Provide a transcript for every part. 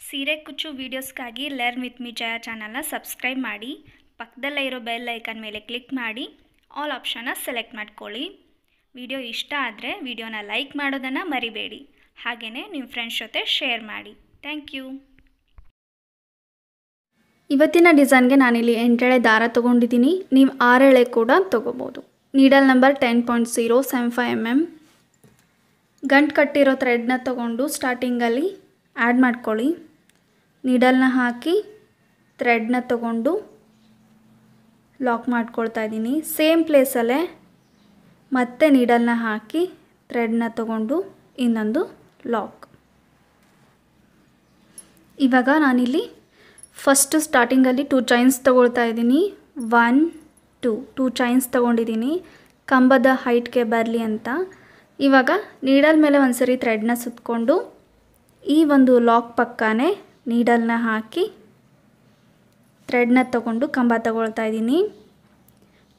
ಸೀರೆ ಕುಚ್ಚು ವೀಡಿಯೋಸ್ಗಾಗಿ learn with ಮಿ ಜಯ ಚಾನಲ್ನ ಸಬ್ಸ್ಕ್ರೈಬ್ ಮಾಡಿ, ಪಕ್ಕದಲ್ಲೇ ಇರೋ ಬೆಲ್ ಐಕನ್ ಮೇಲೆ ಕ್ಲಿಕ್ ಮಾಡಿ ಆಲ್ ಆಪ್ಷನ್ನ ಸೆಲೆಕ್ಟ್ ಮಾಡ್ಕೊಳ್ಳಿ. ವಿಡಿಯೋ ಇಷ್ಟ ಆದರೆ ವಿಡಿಯೋನ ಲೈಕ್ ಮಾಡೋದನ್ನು ಮರಿಬೇಡಿ. ಹಾಗೆಯೇ ನಿಮ್ಮ ಫ್ರೆಂಡ್ಸ್ ಜೊತೆ ಶೇರ್ ಮಾಡಿ. Thank you. ಇವತ್ತಿನ ಡಿಸೈನ್ಗೆ ನಾನಿಲ್ಲಿ 8 ಎಳೆ ದಾರ ತೊಗೊಂಡಿದ್ದೀನಿ. ನೀವು 6 ಎಳೆ ಕೂಡ ತೊಗೋಬೋದು. Needle number 10.075 mm. ಗಂಟು ಕಟ್ಟಿರೋ ಥ್ರೆಡ್ನ ತೊಗೊಂಡು ಸ್ಟಾರ್ಟಿಂಗಲ್ಲಿ ಆ್ಯಡ್ ಮಾಡ್ಕೊಳ್ಳಿ. ನೀಡಲ್ನ ಹಾಕಿ ಥ್ರೆಡ್ನ ತೊಗೊಂಡು ಲಾಕ್ ಮಾಡ್ಕೊಳ್ತಾ ಇದ್ದೀನಿ. ಸೇಮ್ ಪ್ಲೇಸಲ್ಲೇ ಮತ್ತೆ ನೀಡಲ್ನ ಹಾಕಿ ಥ್ರೆಡ್ನ ತೊಗೊಂಡು ಇನ್ನೊಂದು ಲಾಕ್. ಇವಾಗ ನಾನಿಲ್ಲಿ ಫಸ್ಟು ಸ್ಟಾರ್ಟಿಂಗಲ್ಲಿ 2 ಚೈನ್ಸ್ ತೊಗೊಳ್ತಾ ಇದ್ದೀನಿ. 1 2 ಚೈನ್ಸ್ ತೊಗೊಂಡಿದ್ದೀನಿ ಕಂಬದ ಹೈಟ್ಗೆ ಬರಲಿ ಅಂತ. ಇವಾಗ ನೀಡಲ್ ಮೇಲೆ ಒಂದು ಸರಿ ಥ್ರೆಡ್ನ ಸುತ್ತಕೊಂಡು ಈ ಒಂದು ಲಾಕ್ ಪಕ್ಕನೇ ನೀಡಲ್ನ ಹಾಕಿ ಥ್ರೆಡ್ನ ತೊಗೊಂಡು ಕಂಬ ತಗೊಳ್ತಾ ಇದ್ದೀನಿ.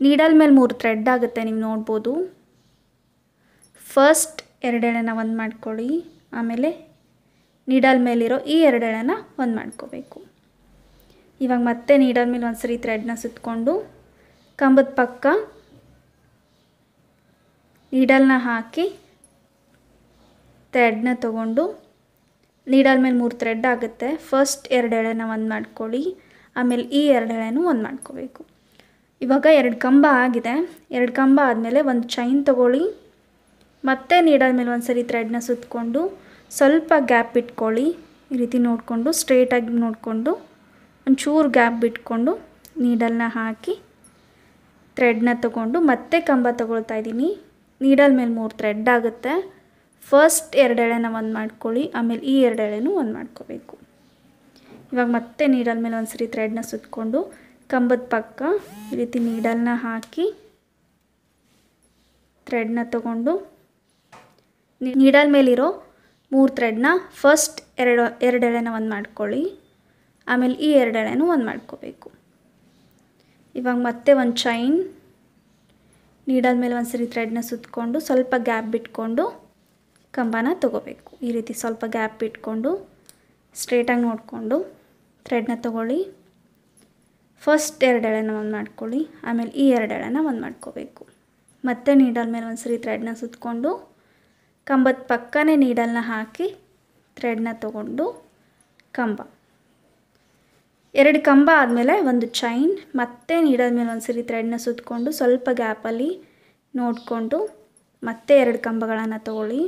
ನೀಡಲ್ ಮೇಲೆ 3 ಥ್ರೆಡ್ ಆಗುತ್ತೆ, ನೀವು ನೋಡ್ಬೋದು. ಫಸ್ಟ್ 2 ಎಳೆನ ಒಂದು ಮಾಡ್ಕೊಳ್ಳಿ, ಆಮೇಲೆ ನೀಡಲ್ ಮೇಲಿರೋ ಈ 2 ಎಳೆನ ಒಂದು ಮಾಡ್ಕೋಬೇಕು. ಇವಾಗ ಮತ್ತೆ ನೀಡಲ್ ಮೇಲೆ ಒಂದು ಸರಿ ಥ್ರೆಡ್ನ ಸುತ್ತಕೊಂಡು ಕಂಬದ ಪಕ್ಕ ನೀಡಲ್ನ ಹಾಕಿ ಥ್ರೆಡ್ನ ತೊಗೊಂಡು ನೀಡಲ್ ಮೇಲೆ 3 ಥ್ರೆಡ್ ಆಗುತ್ತೆ. ಫಸ್ಟ್ 2 ಎಳೆನ ಒಂದು ಮಾಡ್ಕೊಳ್ಳಿ, ಆಮೇಲೆ ಈ 2 ಎಳೆನೂ ಒಂದು ಮಾಡ್ಕೋಬೇಕು. ಇವಾಗ 2 ಕಂಬ ಆಗಿದೆ. 2 ಕಂಬ ಆದಮೇಲೆ ಒಂದು ಚೈನ್ ತೊಗೊಳ್ಳಿ, ಮತ್ತೆ ನೀಡಲ್ ಮೇಲೆ ಒಂದು ಸರಿ ಥ್ರೆಡ್ನ ಸುತ್ತಕೊಂಡು ಸ್ವಲ್ಪ ಗ್ಯಾಪ್ ಬಿಟ್ಕೊಳ್ಳಿ. ಈ ರೀತಿ ನೋಡಿಕೊಂಡು ಸ್ಟ್ರೇಟಾಗಿ ನೋಡಿಕೊಂಡು ಒಂಚೂರು ಗ್ಯಾಪ್ ಬಿಟ್ಕೊಂಡು ನೀಡಲ್ನ ಹಾಕಿ ಥ್ರೆಡ್ನ ತೊಗೊಂಡು ಮತ್ತೆ ಕಂಬ ತೊಗೊಳ್ತಾ ಇದ್ದೀನಿ. ನೀಡಲ್ ಮೇಲೆ 3 ಥ್ರೆಡ್ ಆಗುತ್ತೆ. ಫಸ್ಟ್ 2 ಎಳೆನ ಒಂದು ಮಾಡ್ಕೊಳ್ಳಿ, ಆಮೇಲೆ ಈ 2 ಎಳೆನೂ ಒಂದು ಮಾಡ್ಕೋಬೇಕು. ಇವಾಗ ಮತ್ತೆ ನೀಡಲ್ ಮೇಲೆ ಒಂದು ಸರಿ ಥ್ರೆಡ್ನ ಸುತ್ತಕೊಂಡು ಕಂಬದ ಪಕ್ಕ ಈ ರೀತಿ ನೀಡಲ್ನ ಹಾಕಿ ಥ್ರೆಡ್ನ ತೊಗೊಂಡು ನೀಡಲ್ ಮೇಲಿರೋ 3 ಥ್ರೆಡ್ನ ಫಸ್ಟ್ 2 ಎಳೆನ ಒಂದು ಮಾಡ್ಕೊಳ್ಳಿ, ಆಮೇಲೆ ಈ 2 ಎಳೆನೂ ಒಂದು ಮಾಡ್ಕೋಬೇಕು. ಇವಾಗ ಮತ್ತೆ ಒಂದು ಚೈನ್ ನೀಡಲ್ ಮೇಲೆ ಒಂದು ಸರಿ ಥ್ರೆಡ್ನ ಸುತ್ತಕೊಂಡು ಸ್ವಲ್ಪ ಗ್ಯಾಪ್ ಬಿಟ್ಕೊಂಡು ಕಂಬನ ತೊಗೋಬೇಕು. ಈ ರೀತಿ ಸ್ವಲ್ಪ ಗ್ಯಾಪ್ ಬಿಟ್ಕೊಂಡು ಸ್ಟ್ರೇಟಾಗಿ ನೋಡಿಕೊಂಡು ಥ್ರೆಡ್ನ ತೊಗೊಳ್ಳಿ. ಫಸ್ಟ್ 2 ಎಳೆನ ಒಂದು ಮಾಡ್ಕೊಳ್ಳಿ, ಆಮೇಲೆ ಈ 2 ಎಳೆನ ಒಂದು ಮಾಡ್ಕೋಬೇಕು. ಮತ್ತೆ ನೀಡಲ್ ಮೇಲೆ ಒಂದು ಸರಿ ಥ್ರೆಡ್ನ ಸುತ್ತಕೊಂಡು ಕಂಬದ ಪಕ್ಕನೇ ನೀಡಲ್ನ ಹಾಕಿ ಥ್ರೆಡ್ನ ತೊಗೊಂಡು ಕಂಬ. 2 ಕಂಬ ಆದಮೇಲೆ ಒಂದು ಚೈನ್, ಮತ್ತೆ ನೀಡಲ್ ಮೇಲೆ ಒಂದು ಸರಿ ಥ್ರೆಡ್ನ ಸುತ್ತಕೊಂಡು ಸ್ವಲ್ಪ ಗ್ಯಾಪಲ್ಲಿ ನೋಡಿಕೊಂಡು ಮತ್ತೆ 2 ಕಂಬಗಳನ್ನು ತೊಗೊಳ್ಳಿ.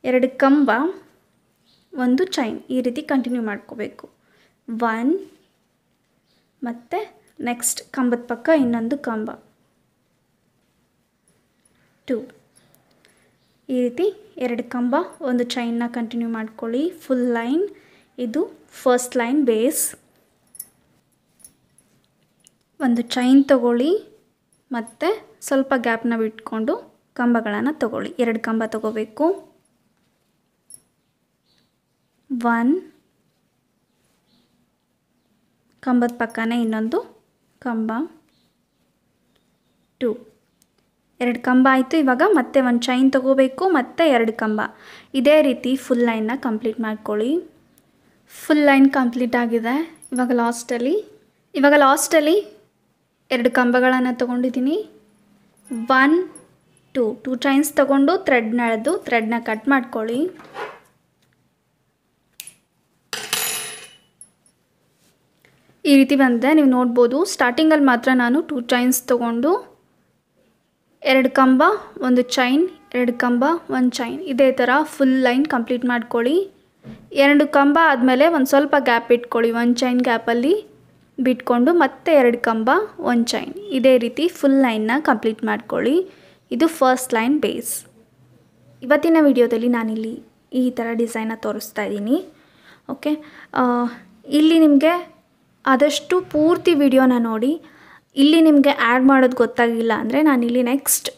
2 ಕಂಬ ಒಂದು ಚೈನ್, ಈ ರೀತಿ ಕಂಟಿನ್ಯೂ ಮಾಡ್ಕೋಬೇಕು. 1 ಮತ್ತು ನೆಕ್ಸ್ಟ್ ಕಂಬದ ಪಕ್ಕ ಇನ್ನೊಂದು ಕಂಬ 2. ಈ ರೀತಿ 2 ಕಂಬ ಒಂದು ಚೈನ್ನ ಕಂಟಿನ್ಯೂ ಮಾಡ್ಕೊಳ್ಳಿ. ಫುಲ್ ಲೈನ್, ಇದು ಫಸ್ಟ್ ಲೈನ್ ಬೇಸ್. ಒಂದು ಚೈನ್ ತೊಗೊಳ್ಳಿ, ಮತ್ತು ಸ್ವಲ್ಪ ಗ್ಯಾಪ್ನ ಬಿಟ್ಕೊಂಡು ಕಂಬಗಳನ್ನು ತೊಗೊಳ್ಳಿ. 2 ಕಂಬ ತೊಗೋಬೇಕು. 1 ಕಂಬದ ಪಕ್ಕನೇ ಇನ್ನೊಂದು ಕಂಬ 2. 2 ಕಂಬ ಆಯಿತು. ಇವಾಗ ಮತ್ತೆ ಒಂದು ಚೈನ್ ತೊಗೋಬೇಕು, ಮತ್ತು 2 ಕಂಬ. ಇದೇ ರೀತಿ ಫುಲ್ ಲೈನ್ನ ಕಂಪ್ಲೀಟ್ ಮಾಡ್ಕೊಳ್ಳಿ. ಫುಲ್ ಲೈನ್ ಕಂಪ್ಲೀಟ್ ಆಗಿದೆ. ಇವಾಗ ಲಾಸ್ಟಲ್ಲಿ 2 ಕಂಬಗಳನ್ನು ತೊಗೊಂಡಿದ್ದೀನಿ. 1 2 ಚೈನ್ಸ್ ತೊಗೊಂಡು ಥ್ರೆಡ್ನ ಎಳೆದು ಥ್ರೆಡ್ನ ಕಟ್ ಮಾಡ್ಕೊಳ್ಳಿ. ಈ ರೀತಿ ಬಂದಿದೆ, ನೀವು ನೋಡ್ಬೋದು. ಸ್ಟಾರ್ಟಿಂಗಲ್ಲಿ ಮಾತ್ರ ನಾನು 2 ಚೈನ್ಸ್ ತೊಗೊಂಡು 2 ಕಂಬ ಒಂದು ಚೈನ್, 2 ಕಂಬ ಒಂದು ಚೈನ್, ಇದೇ ಥರ ಫುಲ್ ಲೈನ್ ಕಂಪ್ಲೀಟ್ ಮಾಡ್ಕೊಳ್ಳಿ. 2 ಕಂಬ ಆದಮೇಲೆ ಒಂದು ಸ್ವಲ್ಪ ಗ್ಯಾಪ್ ಇಟ್ಕೊಳ್ಳಿ. 1 ಚೈನ್ ಗ್ಯಾಪಲ್ಲಿ ಬಿಟ್ಕೊಂಡು ಮತ್ತೆ 2 ಕಂಬ 1 ಚೈನ್, ಇದೇ ರೀತಿ ಫುಲ್ ಲೈನ್ನ ಕಂಪ್ಲೀಟ್ ಮಾಡ್ಕೊಳ್ಳಿ. ಇದು ಫಸ್ಟ್ ಲೈನ್ ಬೇಸ್. ಇವತ್ತಿನ ವಿಡಿಯೋದಲ್ಲಿ ನಾನಿಲ್ಲಿ ಈ ಥರ ಡಿಸೈನ್ನ ತೋರಿಸ್ತಾ ಇದ್ದೀನಿ. ಓಕೆ, ಇಲ್ಲಿ ನಿಮಗೆ ಆದಷ್ಟು ಪೂರ್ತಿ ವಿಡಿಯೋನ ನೋಡಿ. ಇಲ್ಲಿ ನಿಮಗೆ ಆ್ಯಡ್ ಮಾಡೋದು ಗೊತ್ತಾಗಿಲ್ಲ ಅಂದರೆ ನಾನಿಲ್ಲಿ ನೆಕ್ಸ್ಟ್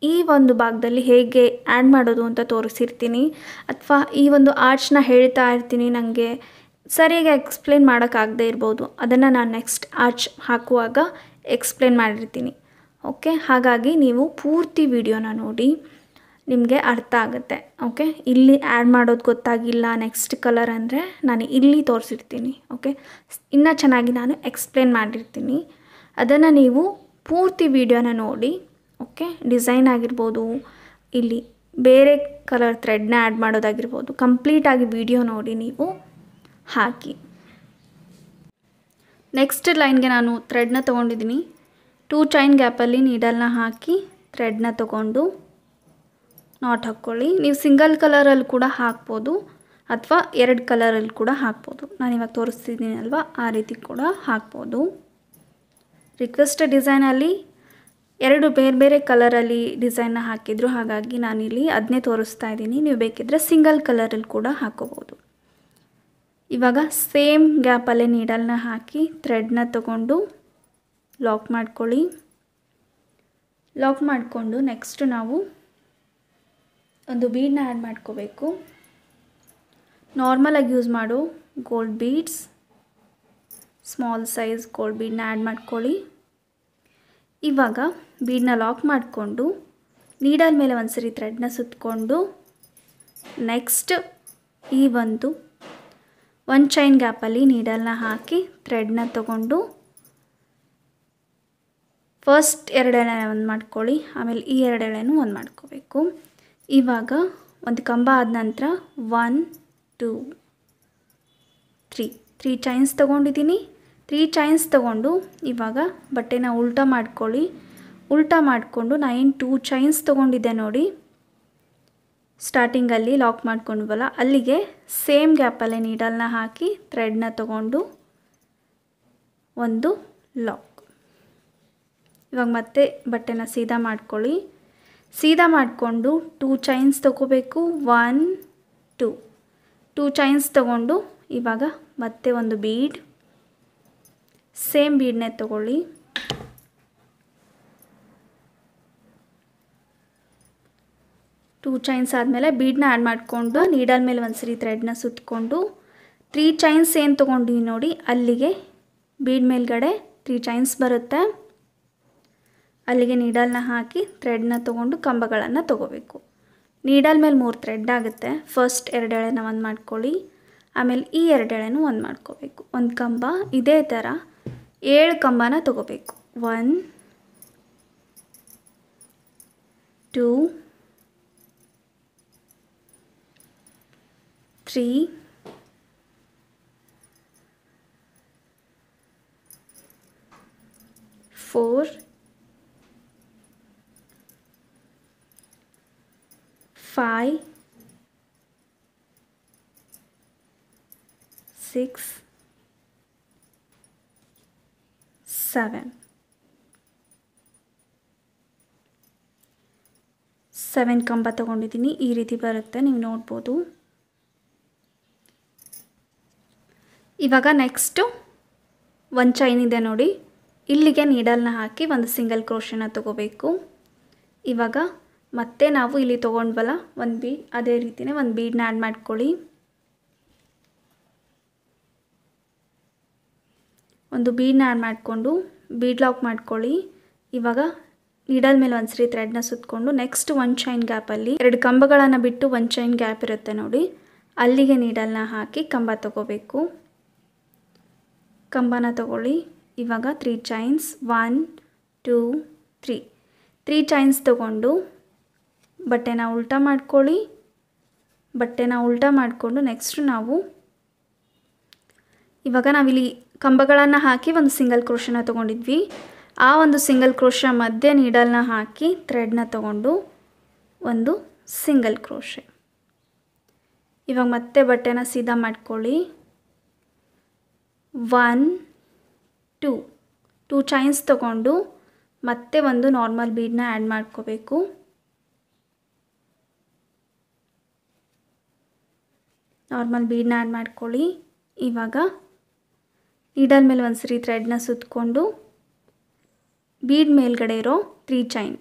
ಈ ಒಂದು ಭಾಗದಲ್ಲಿ ಹೇಗೆ ಆ್ಯಡ್ ಮಾಡೋದು ಅಂತ ತೋರಿಸಿರ್ತೀನಿ, ಅಥವಾ ಈ ಒಂದು ಆರ್ಚ್ನ ಹೇಳ್ತಾ ಇರ್ತೀನಿ. ನನಗೆ ಸರಿಯಾಗಿ ಎಕ್ಸ್ಪ್ಲೇನ್ ಮಾಡೋಕ್ಕಾಗದೇ ಇರ್ಬೋದು, ಅದನ್ನು ನಾನು ನೆಕ್ಸ್ಟ್ ಆರ್ಚ್ ಹಾಕುವಾಗ ಎಕ್ಸ್ಪ್ಲೇನ್ ಮಾಡಿರ್ತೀನಿ. ಓಕೆ, ಹಾಗಾಗಿ ನೀವು ಪೂರ್ತಿ ವಿಡಿಯೋನ ನೋಡಿ. ನಿಮಗೆ ಅರ್ಥ ಆಗುತ್ತೆ. ಓಕೆ, ಇಲ್ಲಿ ಆ್ಯಡ್ ಮಾಡೋದು ಗೊತ್ತಾಗಿಲ್ಲ ನೆಕ್ಸ್ಟ್ ಕಲರ್ ಅಂದರೆ ನಾನು ಇಲ್ಲಿ ತೋರಿಸಿರ್ತೀನಿ. ಓಕೆ, ಇನ್ನೂ ಚೆನ್ನಾಗಿ ನಾನು ಎಕ್ಸ್ಪ್ಲೇನ್ ಮಾಡಿರ್ತೀನಿ. ಅದನ್ನು ನೀವು ಪೂರ್ತಿ ವಿಡಿಯೋನ ನೋಡಿ. ಓಕೆ, ಡಿಸೈನ್ ಆಗಿರ್ಬೋದು, ಇಲ್ಲಿ ಬೇರೆ ಕಲರ್ ಥ್ರೆಡ್ನ ಆ್ಯಡ್ ಮಾಡೋದಾಗಿರ್ಬೋದು, ಕಂಪ್ಲೀಟಾಗಿ ವಿಡಿಯೋ ನೋಡಿ ನೀವು ಹಾಕಿ. ನೆಕ್ಸ್ಟ್ ಲೈನ್ಗೆ ನಾನು ಥ್ರೆಡ್ನ ತೊಗೊಂಡಿದ್ದೀನಿ. 2 ಚೈನ್ ಗ್ಯಾಪಲ್ಲಿ ನೀಡಲ್ನ ಹಾಕಿ ಥ್ರೆಡ್ನ ತೊಗೊಂಡು ನಾಟ್ ಹಾಕ್ಕೊಳ್ಳಿ. ನೀವು ಸಿಂಗಲ್ ಕಲರಲ್ಲಿ ಕೂಡ ಹಾಕ್ಬೋದು ಅಥವಾ 2 ಕಲರಲ್ಲಿ ಕೂಡ ಹಾಕ್ಬೋದು. ನಾನು ಇವಾಗ ತೋರಿಸ್ತಿದ್ದೀನಿ ಅಲ್ವಾ, ಆ ರೀತಿ ಕೂಡ ಹಾಕ್ಬೋದು. ರಿಕ್ವೆಸ್ಟ್ ಡಿಸೈನಲ್ಲಿ 2 ಬೇರೆ ಬೇರೆ ಕಲರಲ್ಲಿ ಡಿಸೈನ್ನ ಹಾಕಿದ್ರು, ಹಾಗಾಗಿ ನಾನಿಲ್ಲಿ ಅದನ್ನೇ ತೋರಿಸ್ತಾ ಇದ್ದೀನಿ. ನೀವು ಬೇಕಿದ್ದರೆ ಸಿಂಗಲ್ ಕಲರಲ್ಲಿ ಕೂಡ ಹಾಕೋಬೋದು. ಇವಾಗ ಸೇಮ್ ಗ್ಯಾಪಲ್ಲೇ ನೀಡಲ್ನ ಹಾಕಿ ಥ್ರೆಡ್ನ ತೊಗೊಂಡು ಲಾಕ್ ಮಾಡ್ಕೊಳ್ಳಿ. ಲಾಕ್ ಮಾಡಿಕೊಂಡು ನೆಕ್ಸ್ಟು ನಾವು ಒಂದು ಬೀಡನ್ನ ಆ್ಯಡ್ ಮಾಡ್ಕೋಬೇಕು. ನಾರ್ಮಲಾಗಿ ಯೂಸ್ ಮಾಡೋ gold beads, small size gold ಬೀಡನ್ನ ಆ್ಯಡ್ ಮಾಡ್ಕೊಳ್ಳಿ. ಇವಾಗ ಬೀಡನ್ನ ಲಾಕ್ ಮಾಡಿಕೊಂಡು ನೀಡಲ್ ಮೇಲೆ ಒಂದು ಸರಿ ಥ್ರೆಡ್ನ ಸುತ್ತಕೊಂಡು ನೆಕ್ಸ್ಟ್ ಈ ಒಂದು 1 ಚೈನ್ ಗ್ಯಾಪಲ್ಲಿ ನೀಡಲ್ನ ಹಾಕಿ ಥ್ರೆಡ್ನ ತೊಗೊಂಡು ಫಸ್ಟ್ 2 ಎಳೆ ಒಂದು ಮಾಡ್ಕೊಳ್ಳಿ. ಆಮೇಲೆ ಈ 2 ಎಳೆನೂ ಒಂದು ಮಾಡ್ಕೋಬೇಕು. ಇವಾಗ ಒಂದು ಕಂಬ ಆದ ನಂತರ 1 2 3 ಚೈನ್ಸ್ ತೊಗೊಂಡಿದ್ದೀನಿ. 3 ಚೈನ್ಸ್ ತೊಗೊಂಡು ಇವಾಗ ಬಟ್ಟೆನ ಉಲ್ಟಾ ಮಾಡ್ಕೊಳ್ಳಿ. ಉಲ್ಟಾ ಮಾಡಿಕೊಂಡು ನಾನು 2 ಚೈನ್ಸ್ ತೊಗೊಂಡಿದ್ದೆ ನೋಡಿ, ಸ್ಟಾರ್ಟಿಂಗಲ್ಲಿ ಲಾಕ್ ಮಾಡ್ಕೊಂಡ್ವಲ್ಲ ಅಲ್ಲಿಗೆ ಸೇಮ್ ಗ್ಯಾಪಲ್ಲೇ ನೀಡಲ್ನ ಹಾಕಿ ಥ್ರೆಡ್ನ ತೊಗೊಂಡು ಒಂದು ಲಾಕ್. ಇವಾಗ ಮತ್ತೆ ಬಟ್ಟೆನ ಸೀದಾ ಮಾಡ್ಕೊಳ್ಳಿ. ಸೀದಾ ಮಾಡಿಕೊಂಡು 2 ಚೈನ್ಸ್ ತೊಗೋಬೇಕು. 1 2 ಚೈನ್ಸ್ ತೊಗೊಂಡು ಇವಾಗ ಮತ್ತೆ ಒಂದು ಬೀಡ್, ಸೇಮ್ ಬೀಡನ್ನೇ ತೊಗೊಳ್ಳಿ. ಟೂ ಚೈನ್ಸ್ ಆದಮೇಲೆ ಬೀಡನ್ನ ಆ್ಯಡ್ ಮಾಡಿಕೊಂಡು ನೀಡಲ್ ಮೇಲೆ ಒಂದು ಸರಿ ಥ್ರೆಡ್ನ ಸುತ್ತಕೊಂಡು 3 ಚೈನ್ಸ್ ಏನು ತೊಗೊಂಡಿವಿ ನೋಡಿ ಅಲ್ಲಿಗೆ ಬೀಡ್ ಮೇಲ್ಗಡೆ 3 ಚೈನ್ಸ್ ಬರುತ್ತೆ, ಅಲ್ಲಿಗೆ ನೀಡಲ್ನ ಹಾಕಿ ಥ್ರೆಡ್ನ ತೊಗೊಂಡು ಕಂಬಗಳನ್ನು ತೊಗೋಬೇಕು. ನೀಡಲ್ ಮೇಲೆ 3 ಥ್ರೆಡ್ ಆಗುತ್ತೆ. ಫಸ್ಟ್ 2 ಎಳೆನ ಒಂದು ಮಾಡ್ಕೊಳ್ಳಿ, ಆಮೇಲೆ ಈ 2 ಎಳೆನೂ ಒಂದು ಮಾಡ್ಕೋಬೇಕು. ಒಂದು ಕಂಬ ಇದೇ ಥರ 7 ಕಂಬನ ತೊಗೋಬೇಕು. 1 2 3 4 5 6 7 ಕಂಬ ತಗೊಂಡಿದ್ದೀನಿ. ಈ ರೀತಿ ಬರುತ್ತೆ, ನೀವು ನೋಡ್ಬೋದು. ಇವಾಗ ನೆಕ್ಸ್ಟು 1 ಚೈನ್ ಇದೆ ನೋಡಿ, ಇಲ್ಲಿಗೆ ನೀಡಲ್ನ ಹಾಕಿ ಒಂದು ಸಿಂಗಲ್ ಕ್ರೋಶನ ತಗೋಬೇಕು. ಇವಾಗ ಮತ್ತೆ ನಾವು ಇಲ್ಲಿ ತೊಗೊಂಡ್ವಲ್ಲ ಒಂದು ಬೀಡ್, ಅದೇ ರೀತಿಯೇ ಒಂದು ಬೀಡನ್ನ ಆ್ಯಡ್ ಮಾಡ್ಕೊಳ್ಳಿ. ಒಂದು ಬೀಡನ್ನ ಆ್ಯಡ್ ಮಾಡಿಕೊಂಡು ಬೀಡ್ ಲಾಕ್ ಮಾಡ್ಕೊಳ್ಳಿ. ಇವಾಗ ನೀಡಲ್ ಮೇಲೆ ಒಂದು ಸರಿ ಥ್ರೆಡ್ನ ಸುತ್ತಕೊಂಡು ನೆಕ್ಸ್ಟ್ 1 ಚೈನ್ ಗ್ಯಾಪಲ್ಲಿ 2 ಕಂಬಗಳನ್ನು ಬಿಟ್ಟು 1 ಚೈನ್ ಗ್ಯಾಪ್ ಇರುತ್ತೆ ನೋಡಿ, ಅಲ್ಲಿಗೆ ನೀಡಲ್ನ ಹಾಕಿ ಕಂಬ ತಗೋಬೇಕು. ಕಂಬನ ತಗೊಳ್ಳಿ. ಇವಾಗ 3 ಚೈನ್ಸ್ 1 2 3 ಚೈನ್ಸ್ ತೊಗೊಂಡು ಬಟ್ಟೆನ ಉಲ್ಟಾ ಮಾಡ್ಕೊಳ್ಳಿ. ಬಟ್ಟೆನ ಉಲ್ಟಾ ಮಾಡಿಕೊಂಡು ನೆಕ್ಸ್ಟು ನಾವು ಇವಾಗ ನಾವಿಲ್ಲಿ ಕಂಬಗಳನ್ನು ಹಾಕಿ ಒಂದು ಸಿಂಗಲ್ ಕ್ರೋಶನ ತೊಗೊಂಡಿದ್ವಿ. ಆ ಒಂದು ಸಿಂಗಲ್ ಕ್ರೋಶ ಮಧ್ಯೆ ನೀಡಲ್ನ ಹಾಕಿ ಥ್ರೆಡ್ನ ತೊಗೊಂಡು ಒಂದು ಸಿಂಗಲ್ ಕ್ರೋಶೆ. ಇವಾಗ ಮತ್ತೆ ಬಟ್ಟೆನ ಸೀದಾ ಮಾಡ್ಕೊಳ್ಳಿ. 1 2 ಚೈನ್ಸ್ ತೊಗೊಂಡು ಮತ್ತೆ ಒಂದು ನಾರ್ಮಲ್ ಬೀಡನ್ನ ಆ್ಯಡ್ ಮಾಡ್ಕೋಬೇಕು. ನಾರ್ಮಲ್ ಬೀಡನ್ನ ಆ್ಯಡ್ ಮಾಡ್ಕೊಳ್ಳಿ. ಇವಾಗ ನೀಡಲ್ ಮೇಲೆ ಒಂದು ಸರಿ ಥ್ರೆಡ್ನ ಸುತ್ತಕೊಂಡು ಬೀಡ್ ಮೇಲ್ಗಡೆ ಇರೋ 3 ಚೈನ್,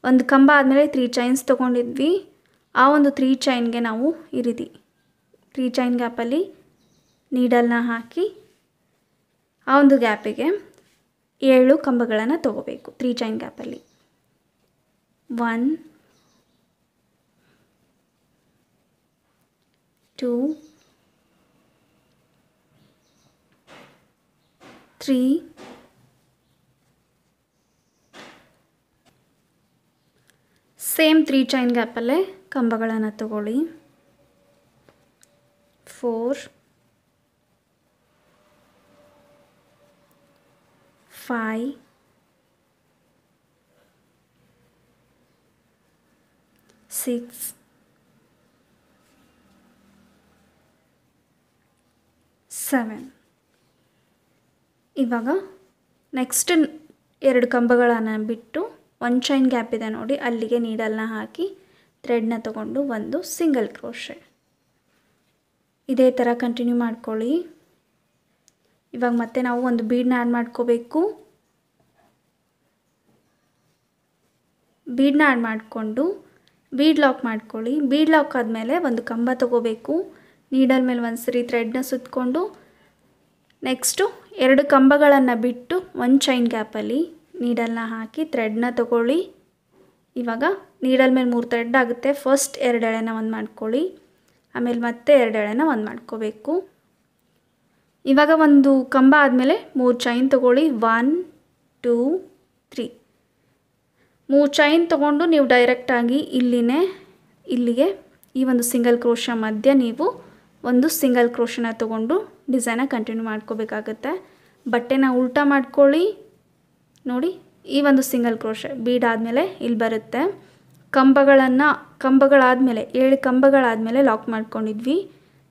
ಒಂದು ಕಂಬ ಆದಮೇಲೆ 3 ಚೈನ್ಸ್ ತೊಗೊಂಡಿದ್ವಿ. ಆ ಒಂದು 3 ಚೈನ್ಗೆ ನಾವು ಈ ರೀತಿ 3 ಚೈನ್ ಗ್ಯಾಪಲ್ಲಿ ನೀಡಲ್ನ ಹಾಕಿ ಆ ಒಂದು ಗ್ಯಾಪಿಗೆ 7 ಕಂಬಗಳನ್ನು ತೊಗೋಬೇಕು. 3 ಚೈನ್ ಗ್ಯಾಪಲ್ಲಿ 1 2 3 ಸೇಮ್ 3 ಚೈನ್ ಗ್ಯಾಪಲ್ಲೇ ಕಂಬಗಳನ್ನು ತಗೊಳ್ಳಿ. 4 5 6 7. ಇವಾಗ ನೆಕ್ಸ್ಟ್ 2 ಕಂಬಗಳನ್ನು ಬಿಟ್ಟು ಒಂದು ಚೈನ್ ಗ್ಯಾಪ್ ಇದೆ ನೋಡಿ, ಅಲ್ಲಿಗೆ ನೀಡಲ್ನ ಹಾಕಿ ಥ್ರೆಡ್ನ ತಗೊಂಡು ಒಂದು ಸಿಂಗಲ್ ಕ್ರೋಶೆ. ಇದೇ ಥರ ಕಂಟಿನ್ಯೂ ಮಾಡ್ಕೊಳ್ಳಿ. ಇವಾಗ ಮತ್ತೆ ನಾವು ಒಂದು ಬೀಡನ್ನ ಆ್ಯಡ್ ಮಾಡ್ಕೋಬೇಕು. ಬೀಡನ್ನ ಆ್ಯಡ್ ಮಾಡಿಕೊಂಡು ಬೀಡ್ ಲಾಕ್ ಮಾಡ್ಕೊಳ್ಳಿ. ಬೀಡ್ ಲಾಕ್ ಆದಮೇಲೆ ಒಂದು ಕಂಬ ತಗೋಬೇಕು. ನೀಡಲ್ ಮೇಲೆ ಒಂದು ಸರಿ ಥ್ರೆಡ್ನ ಸುತ್ತಕೊಂಡು ನೆಕ್ಸ್ಟು 2 ಕಂಬಗಳನ್ನು ಬಿಟ್ಟು ಒಂದು ಚೈನ್ ಗ್ಯಾಪಲ್ಲಿ ನೀಡಲ್ನ ಹಾಕಿ ಥ್ರೆಡ್ನ ತಗೊಳ್ಳಿ. ಇವಾಗ ನೀಡಲ್ ಮೇಲೆ 3 ಥ್ರೆಡ್ ಆಗುತ್ತೆ. ಫಸ್ಟ್ 2 ಎಳೆನ ಒಂದು ಮಾಡ್ಕೊಳ್ಳಿ, ಆಮೇಲೆ ಮತ್ತೆ 2 ಎಳೆನ ಒಂದು ಮಾಡ್ಕೋಬೇಕು. ಇವಾಗ ಒಂದು ಕಂಬ ಆದಮೇಲೆ 3 ಚೈನ್ ತಗೊಳ್ಳಿ. 1 2 3 3 ಚೈನ್ ತೊಗೊಂಡು ನೀವು ಡೈರೆಕ್ಟಾಗಿ ಇಲ್ಲಿಗೆ ಈ ಒಂದು ಸಿಂಗಲ್ ಕ್ರೋಶ ಮಧ್ಯ ನೀವು ಒಂದು ಸಿಂಗಲ್ ಕ್ರೋಶನ ತೊಗೊಂಡು ಡಿಸೈನ ಕಂಟಿನ್ಯೂ ಮಾಡ್ಕೋಬೇಕಾಗತ್ತೆ. ಬಟ್ಟೆನ ಉಲ್ಟಾ ಮಾಡ್ಕೊಳ್ಳಿ. ನೋಡಿ, ಈ ಒಂದು ಸಿಂಗಲ್ ಕ್ರೋಶ ಬೀಡ್ ಆದಮೇಲೆ ಇಲ್ಲಿ ಬರುತ್ತೆ. ಕಂಬಗಳಾದಮೇಲೆ 7 ಕಂಬಗಳಾದಮೇಲೆ ಲಾಕ್ ಮಾಡ್ಕೊಂಡಿದ್ವಿ.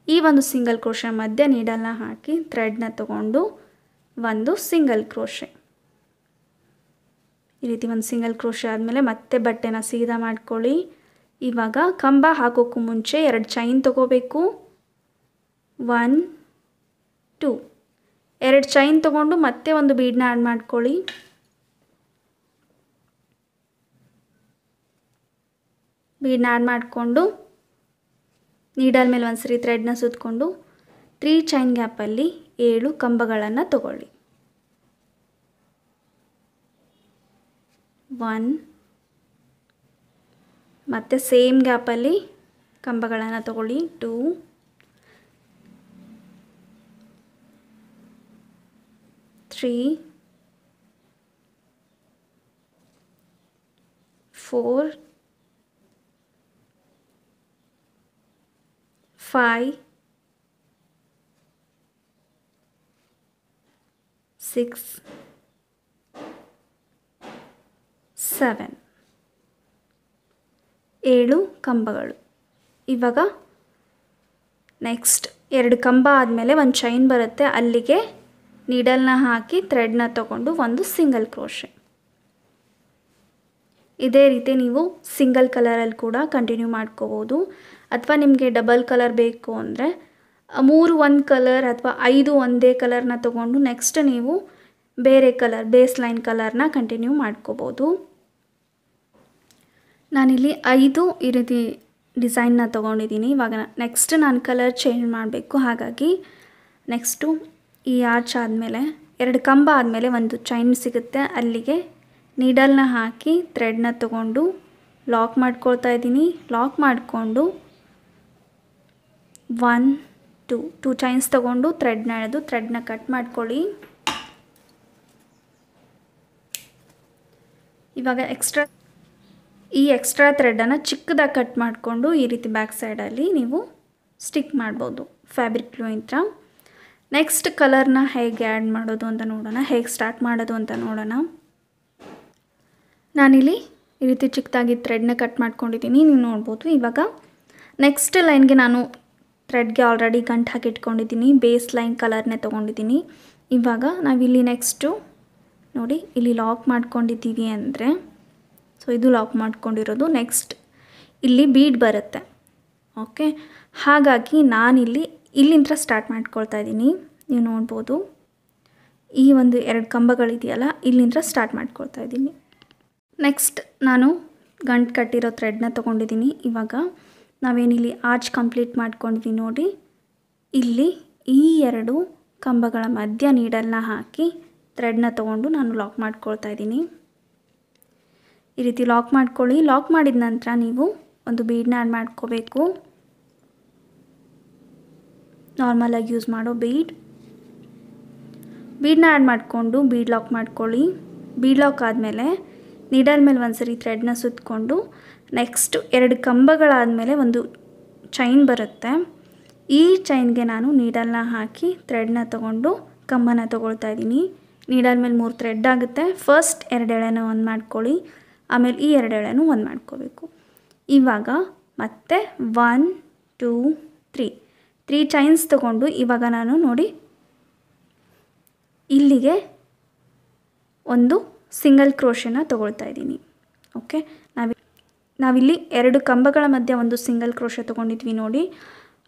ಈ ಒಂದು ಸಿಂಗಲ್ ಕ್ರೋಶ ಮಧ್ಯ ನೀಡಲ್ನ ಹಾಕಿ ಥ್ರೆಡ್ನ ತಗೊಂಡು ಒಂದು ಸಿಂಗಲ್ ಕ್ರೋಶೆ. ಈ ರೀತಿ ಒಂದು ಸಿಂಗಲ್ ಕ್ರೋಶ ಆದಮೇಲೆ ಮತ್ತೆ ಬಟ್ಟೆನ ಸೀದಾ ಮಾಡ್ಕೊಳ್ಳಿ. ಇವಾಗ ಕಂಬ ಹಾಕೋಕ್ಕೂ ಮುಂಚೆ 2 ಚೈನ್ ತಗೋಬೇಕು. 1 2 2 ಚೈನ್ ತೊಗೊಂಡು ಮತ್ತೆ ಒಂದು ಬೀಡನ್ನ ಆ್ಯಡ್ ಮಾಡ್ಕೊಳ್ಳಿ. ಬೀಡನ್ನ ಆ್ಯಡ್ ಮಾಡಿಕೊಂಡು ನೀಡಲ್ ಮೇಲೆ ಒಂದು ಸರಿ ಥ್ರೆಡ್ನ ಸುತ್ತಕೊಂಡು 3 ಚೈನ್ ಗ್ಯಾಪಲ್ಲಿ 7 ಕಂಬಗಳನ್ನು ತಗೊಳ್ಳಿ. 1 ಮತ್ತು ಸೇಮ್ ಗ್ಯಾಪಲ್ಲಿ ಕಂಬಗಳನ್ನು ತಗೊಳ್ಳಿ. 2 3 4 5 6 7 7 ಕಂಬಗಳು. ಇವಾಗ ನೆಕ್ಸ್ಟ್ 2 ಕಂಬ ಆದಮೇಲೆ ಒಂದು ಚೈನ್ ಬರುತ್ತೆ, ಅಲ್ಲಿಗೆ ನೀಡಲ್ನ ಹಾಕಿ ಥ್ರೆಡ್ನ ತಗೊಂಡು ಒಂದು ಸಿಂಗಲ್ ಕ್ರೋಶೆ. ಇದೇ ರೀತಿ ನೀವು ಸಿಂಗಲ್ ಕಲರಲ್ಲಿ ಕೂಡ ಕಂಟಿನ್ಯೂ ಮಾಡ್ಕೋಬೋದು. ಅಥವಾ ನಿಮಗೆ ಡಬಲ್ ಕಲರ್ ಬೇಕು ಅಂದರೆ 3 ಒಂದು ಕಲರ್ ಅಥವಾ 5 ಒಂದೇ ಕಲರ್ನ ತೊಗೊಂಡು ನೆಕ್ಸ್ಟ್ ನೀವು ಬೇರೆ ಕಲರ್ ಬೇಸ್ ಲೈನ್ ಕಲರ್ನ ಕಂಟಿನ್ಯೂ ಮಾಡ್ಕೋಬೋದು. ನಾನಿಲ್ಲಿ 5 ಈ ರೀತಿ ಡಿಸೈನ್ನ ತೊಗೊಂಡಿದ್ದೀನಿ. ಇವಾಗ ನೆಕ್ಸ್ಟ್ ನಾನು ಕಲರ್ ಚೇಂಜ್ ಮಾಡಬೇಕು. ಹಾಗಾಗಿ ನೆಕ್ಸ್ಟು ಈ ಆರ್ಚ್ ಆದಮೇಲೆ 2 ಕಂಬ ಆದಮೇಲೆ ಒಂದು ಚೈನ್ ಸಿಗುತ್ತೆ, ಅಲ್ಲಿಗೆ ನೀಡಲ್ನ ಹಾಕಿ ಥ್ರೆಡ್ನ ತಗೊಂಡು ಲಾಕ್ ಮಾಡ್ಕೊಳ್ತಾ ಇದ್ದೀನಿ. ಲಾಕ್ ಮಾಡಿಕೊಂಡು 1 2 ಚೈನ್ಸ್ ತೊಗೊಂಡು ಥ್ರೆಡ್ನ ಎಳೆದು ಥ್ರೆಡ್ನ ಕಟ್ ಮಾಡ್ಕೊಳ್ಳಿ. ಇವಾಗ ಎಕ್ಸ್ಟ್ರಾ ಥ್ರೆಡನ್ನು ಚಿಕ್ಕದಾಗಿ ಕಟ್ ಮಾಡಿಕೊಂಡು ಈ ರೀತಿ ಬ್ಯಾಕ್ ಸೈಡಲ್ಲಿ ನೀವು ಸ್ಟಿಕ್ ಮಾಡ್ಬೋದು ಫ್ಯಾಬ್ರಿಕ್ ಗ್ಲೂ ಇಂದ. ನೆಕ್ಸ್ಟ್ ಕಲರ್ನ ಹೇಗೆ ಆ್ಯಡ್ ಮಾಡೋದು ಅಂತ ನೋಡೋಣ, ಹೇಗೆ ಸ್ಟಾರ್ಟ್ ಮಾಡೋದು ಅಂತ ನೋಡೋಣ. ನಾನಿಲ್ಲಿ ಈ ರೀತಿ ಚಿಕ್ಕದಾಗಿ ಥ್ರೆಡ್ನ ಕಟ್ ಮಾಡ್ಕೊಂಡಿದ್ದೀನಿ, ನೀವು ನೋಡ್ಬೋದು. ಇವಾಗ ನೆಕ್ಸ್ಟ್ ಲೈನ್ಗೆ ನಾನು ಥ್ರೆಡ್ಗೆ ಆಲ್ರೆಡಿ ಗಂಟು ಹಾಕಿ ಇಟ್ಕೊಂಡಿದ್ದೀನಿ, ಬೇಸ್ ಲೈನ್ ಕಲರ್ನೇ ತೊಗೊಂಡಿದ್ದೀನಿ. ಇವಾಗ ನಾವಿಲ್ಲಿ ನೆಕ್ಸ್ಟು ನೋಡಿ ಇಲ್ಲಿ ಲಾಕ್ ಮಾಡ್ಕೊಂಡಿದ್ದೀವಿ ಅಂದರೆ, ಸೊ ಇದು ಲಾಕ್ ಮಾಡ್ಕೊಂಡಿರೋದು. ನೆಕ್ಸ್ಟ್ ಇಲ್ಲಿ ಬೀಡ್ ಬರುತ್ತೆ, ಓಕೆ. ಹಾಗಾಗಿ ನಾನಿಲ್ಲಿ ಇಲ್ಲಿಂದ ಸ್ಟಾರ್ಟ್ ಮಾಡ್ಕೊಳ್ತಾ ಇದ್ದೀನಿ, ನೀವು ನೋಡ್ಬೋದು. ಈ ಒಂದು 2 ಕಂಬಗಳಿದೆಯಲ್ಲ, ಇಲ್ಲಿಂದ ಸ್ಟಾರ್ಟ್ ಮಾಡ್ಕೊಳ್ತಾ ಇದ್ದೀನಿ. ನೆಕ್ಸ್ಟ್ ನಾನು ಗಂಟು ಕಟ್ಟಿರೋ ಥ್ರೆಡ್ನ ತೊಗೊಂಡಿದ್ದೀನಿ. ಇವಾಗ ನಾವೇನಿಲ್ಲಿ ಆರ್ಚ್ ಕಂಪ್ಲೀಟ್ ಮಾಡ್ಕೊಂಡಿದ್ದೀವಿ ನೋಡಿ, ಇಲ್ಲಿ ಈ 2 ಕಂಬಗಳ ಮಧ್ಯ ನೀಡಲ್ನ ಹಾಕಿ ಥ್ರೆಡ್ನ ತೊಗೊಂಡು ನಾನು ಲಾಕ್ ಮಾಡ್ಕೊಳ್ತಾ ಇದ್ದೀನಿ. ಈ ರೀತಿ ಲಾಕ್ ಮಾಡ್ಕೊಳ್ಳಿ. ಲಾಕ್ ಮಾಡಿದ ನಂತರ ನೀವು ಒಂದು ಬೀಡನ್ನ ಆ್ಯಡ್ ಮಾಡ್ಕೋಬೇಕು. ನಾರ್ಮಲಾಗಿ ಯೂಸ್ ಮಾಡೋ ಬೀಡನ್ನ ಆ್ಯಡ್ ಮಾಡಿಕೊಂಡು ಬೀಡ್ ಲಾಕ್ ಮಾಡ್ಕೊಳ್ಳಿ. ಬೀಡ್ ಲಾಕ್ ಆದಮೇಲೆ ನೀಡಲ್ ಮೇಲೆ ಒಂದು ಸರಿ ಥ್ರೆಡ್ನ ಸುತ್ತಕೊಂಡು ನೆಕ್ಸ್ಟ್ 2 ಕಂಬಗಳಾದಮೇಲೆ ಒಂದು ಚೈನ್ ಬರುತ್ತೆ. ಈ ಚೈನ್ಗೆ ನಾನು ನೀಡಲ್ನ ಹಾಕಿ ಥ್ರೆಡ್ನ ತೊಗೊಂಡು ಕಂಬನ ತೊಗೊಳ್ತಾ ಇದ್ದೀನಿ. ನೀಡಲ್ ಮೇಲೆ 3 ಥ್ರೆಡ್ ಆಗುತ್ತೆ. ಫಸ್ಟ್ 2 ಎಳೆನ ಒಂದು ಮಾಡ್ಕೊಳ್ಳಿ, ಆಮೇಲೆ ಈ 2 ಎಳೆನೂ ಒಂದು ಮಾಡ್ಕೋಬೇಕು. ಇವಾಗ ಮತ್ತೆ 1 2 3 ಚೈನ್ಸ್ ತೊಗೊಂಡು ಇವಾಗ ನಾನು ನೋಡಿ ಇಲ್ಲಿಗೆ ಒಂದು ಸಿಂಗಲ್ ಕ್ರೋಶೆನ ತೊಗೊಳ್ತಾ ಇದ್ದೀನಿ. ಓಕೆ, ನಾವಿಲ್ಲಿ 2 ಕಂಬಗಳ ಮಧ್ಯೆ ಒಂದು ಸಿಂಗಲ್ ಕ್ರೋಶೆ ತೊಗೊಂಡಿದ್ವಿ ನೋಡಿ,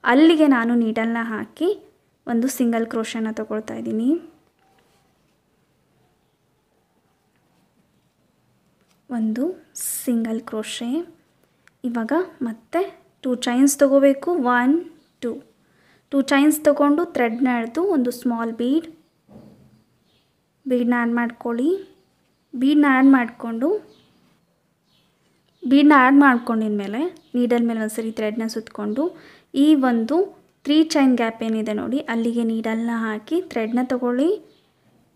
ಅಲ್ಲಿಗೆ ನಾನು ನೀಡಲ್ನ ಹಾಕಿ ಒಂದು ಸಿಂಗಲ್ ಕ್ರೋಶೆನ ತೊಗೊಳ್ತಾ ಇದ್ದೀನಿ. ಒಂದು ಸಿಂಗಲ್ ಕ್ರೋಶೆ. ಇವಾಗ ಮತ್ತೆ 2 ಚೈನ್ಸ್ ತೊಗೋಬೇಕು. 1 2 ಚೈನ್ಸ್ ತೊಗೊಂಡು ಥ್ರೆಡ್ನ ಎಳೆದು ಒಂದು ಸ್ಮಾಲ್ ಬೀಡನ್ನ ಆ್ಯಡ್ ಮಾಡ್ಕೊಳ್ಳಿ. ಬೀಡನ್ನ ಆ್ಯಡ್ ಮಾಡ್ಕೊಂಡಿದ್ಮೇಲೆ ನೀಡಲ್ ಮೇಲೆ ಒಂದು ಸರಿ ಥ್ರೆಡ್ನ ಸುತ್ತಕೊಂಡು ಈ ಒಂದು 3 ಚೈನ್ ಗ್ಯಾಪ್ ಏನಿದೆ ನೋಡಿ ಅಲ್ಲಿಗೆ ನೀಡಲ್ನ ಹಾಕಿ ಥ್ರೆಡ್ನ ತೊಗೊಳ್ಳಿ.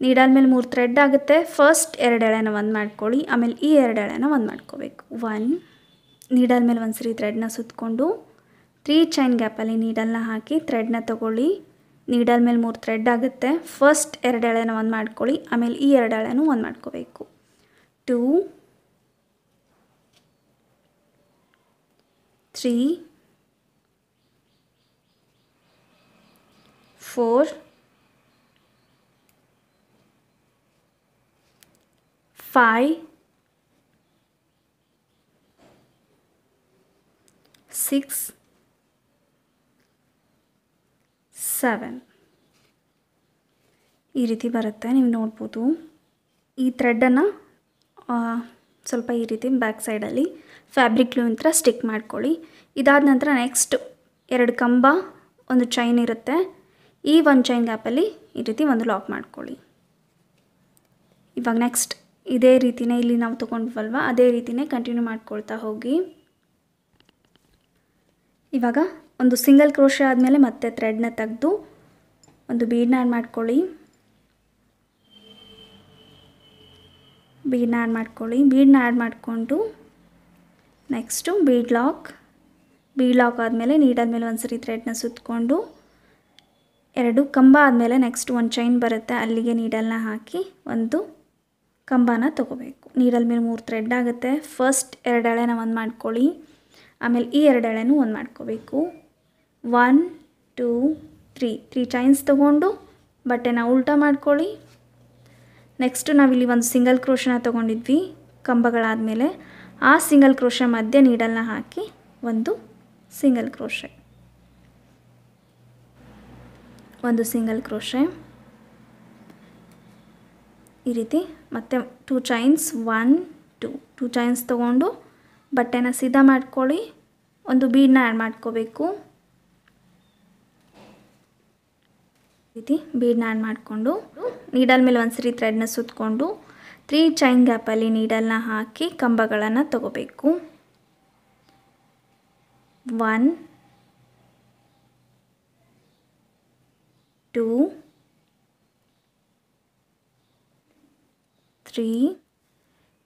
ನೀಡಲ್ ಮೇಲೆ 3 ಥ್ರೆಡ್ ಆಗುತ್ತೆ. ಫಸ್ಟ್ 2 ಎಳೆನ ಒಂದು ಮಾಡ್ಕೊಳ್ಳಿ, ಆಮೇಲೆ ಈ 2 ಎಳೆನ ಒಂದು ಮಾಡ್ಕೋಬೇಕು. 1 ನೀಡಲ್ ಮೇಲೆ ಒಂದು ಸರಿ ಥ್ರೆಡ್ನ ಸುತ್ತಕೊಂಡು 3 ಚೈನ್ ಗ್ಯಾಪಲ್ಲಿ ನೀಡಲ್ನ ಹಾಕಿ ಥ್ರೆಡ್ನ ತೊಗೊಳ್ಳಿ. ನೀಡಲ್ ಮೇಲೆ 3 ಥ್ರೆಡ್ ಆಗುತ್ತೆ. ಫಸ್ಟ್ 2 ಎಳೆನ ಒಂದು ಮಾಡ್ಕೊಳ್ಳಿ, ಆಮೇಲೆ ಈ 2 ಎಳೆನೂ ಒಂದು ಮಾಡ್ಕೋಬೇಕು. 2 3 4 5 6 7 ಈ ರೀತಿ ಬರುತ್ತೆ. ನೀವು ನೋಡ್ಬೋದು. ಈ ಥ್ರೆಡ್ಡನ್ನು ಸ್ವಲ್ಪ ಈ ರೀತಿ ಬ್ಯಾಕ್ ಸೈಡಲ್ಲಿ ಫ್ಯಾಬ್ರಿಕ್ ಗ್ಲೂ ಇಂದ ಸ್ಟಿಕ್ ಮಾಡ್ಕೊಳ್ಳಿ. ಇದಾದ ನಂತರ ನೆಕ್ಸ್ಟ್ 2 ಕಂಬ ಒಂದು ಚೈನ್ ಇರುತ್ತೆ. ಈ ಒಂದು ಚೈನ್ ಗ್ಯಾಪಲ್ಲಿ ಈ ರೀತಿ ಒಂದು ಲಾಕ್ ಮಾಡ್ಕೊಳ್ಳಿ. ಇವಾಗ ನೆಕ್ಸ್ಟ್ ಇದೇ ರೀತಿನೇ ಇಲ್ಲಿ ನಾವು ತೊಗೊಂಡ್ವಲ್ವ ಅದೇ ರೀತಿನೇ ಕಂಟಿನ್ಯೂ ಮಾಡ್ಕೊಳ್ತಾ ಹೋಗಿ. ಇವಾಗ ಒಂದು ಸಿಂಗಲ್ ಕ್ರೋಶೆ ಆದಮೇಲೆ ಮತ್ತೆ ಥ್ರೆಡ್ನ ತೆಗೆದು ಒಂದು ಬೀಡನ್ನ ಆ್ಯಡ್ ಮಾಡ್ಕೊಳ್ಳಿ. ಬೀಡನ್ನ ಆ್ಯಡ್ ಮಾಡಿಕೊಂಡು ನೆಕ್ಸ್ಟು ಬೀಡ್ ಲಾಕ್ ಆದಮೇಲೆ ನೀಡಲ್ ಮೇಲೆ ಒಂದು ಸರಿ ಥ್ರೆಡ್ನ ಸುತ್ತಕೊಂಡು 2 ಕಂಬ ಆದಮೇಲೆ ನೆಕ್ಸ್ಟ್ ಒಂದು ಚೈನ್ ಬರುತ್ತೆ, ಅಲ್ಲಿಗೆ ನೀಡಲ್ನ ಹಾಕಿ ಒಂದು ಕಂಬನ ತೊಗೋಬೇಕು. ನೀಡಲ್ ಮೇಲೆ 3 ಥ್ರೆಡ್ ಆಗುತ್ತೆ. ಫಸ್ಟ್ 2 ಎಳೆನ ಒಂದು ಮಾಡ್ಕೊಳ್ಳಿ, ಆಮೇಲೆ ಈ 2 ಎಳೆನೂ ಒಂದು ಮಾಡ್ಕೋಬೇಕು. 1 2 3 ಚೈನ್ಸ್ ತೊಗೊಂಡು ಬಟ್ಟೆನ ಉಲ್ಟಾ ಮಾಡ್ಕೊಳ್ಳಿ. ನೆಕ್ಸ್ಟು ನಾವಿಲ್ಲಿ ಒಂದು ಸಿಂಗಲ್ ಕ್ರೋಶನ ತೊಗೊಂಡಿದ್ವಿ ಕಂಬಗಳಾದಮೇಲೆ, ಆ ಸಿಂಗಲ್ ಕ್ರೋಶೆ ಮಧ್ಯೆ ನೀಡಲ್ನ ಹಾಕಿ ಒಂದು ಸಿಂಗಲ್ ಕ್ರೋಶೆ ಈ ರೀತಿ. ಮತ್ತು 2 ಚೈನ್ಸ್ 1 2 ಚೈನ್ಸ್ ತೊಗೊಂಡು ಬಟ್ಟೆನ ಸೀದಾ ಮಾಡ್ಕೊಳ್ಳಿ. ಒಂದು ಬೀಡನ್ನ ಆ್ಯಡ್ ಮಾಡ್ಕೋಬೇಕು. ರೀತಿ ಬೀಡನ್ನ ಆ್ಯಡ್ ಮಾಡಿಕೊಂಡು ನೀಡಲ್ ಮೇಲೆ ಒಂದು ಸರಿ ಥ್ರೆಡ್ನ ಸುತ್ತಕೊಂಡು 3 ಚೈನ್ ಗ್ಯಾಪಲ್ಲಿ ನೀಡಲ್ನ ಹಾಕಿ ಕಂಬಗಳನ್ನು ತಗೋಬೇಕು. 1 2 3